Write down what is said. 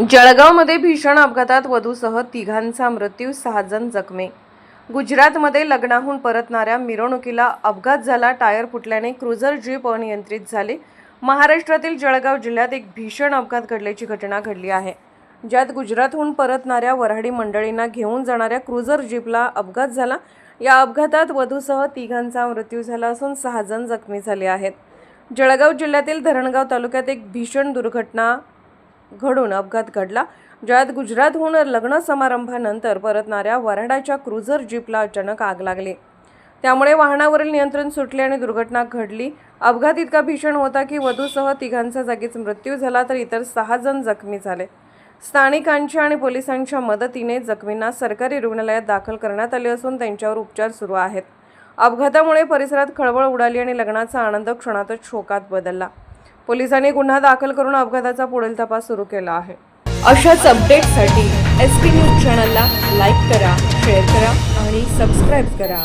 जळगावमध्ये भीषण अपघातात वधूसह तिघांचा मृत्यू, 6 जण जखमी. गुजरातमध्ये लग्नाहून परतणाऱ्या मिरवणुकीला अपघात झाला. टायर फुटल्याने क्रुझर जीप अनियंत्रित झाली. महाराष्ट्रातील जळगाव जिल्ह्यात एक भीषण अपघात घडल्याची घटना घडली आहे, ज्यात गुजरातहून परतणाऱ्या वऱ्हाडी मंडळींना घेऊन जाणाऱ्या क्रुझर जीपला अपघात झाला. या अपघातात वधूसह तिघांचा मृत्यू झाला असून 6 जण जखमी झाले आहेत. जळगाव जिल्ह्यातील धरणगाव तालुक्यात एक भीषण दुर्घटना घडून अपघात घडला, ज्यात गुजरातहून लग्न समारंभानंतर परतणाऱ्या वऱ्हाडाच्या क्रुझर जीपला अचानक आग लागली. त्यामुळे वाहनावरील नियंत्रण सुटले आणि दुर्घटना घडली. अपघात इतका भीषण होता की वधूसह तिघांचा जागीच मृत्यू झाला, तर इतर 6 जण जखमी झाले. स्थानिकांच्या आणि पोलिसांच्या मदतीने जखमींना सरकारी रुग्णालयात दाखल करण्यात आले असून त्यांच्यावर उपचार सुरू आहेत. अपघातामुळे परिसरात खळबळ उडाली आणि लग्नाचा आनंद क्षणातच शोकात बदलला. पोलिसांनी गुन्हा दाखल करून अपघाताचा पुढील तपास सुरू केला आहे. अशाच अपडेट्ससाठी SP न्यूज चॅनलला लाईक करा, शेअर करा आणि सबस्क्राईब करा.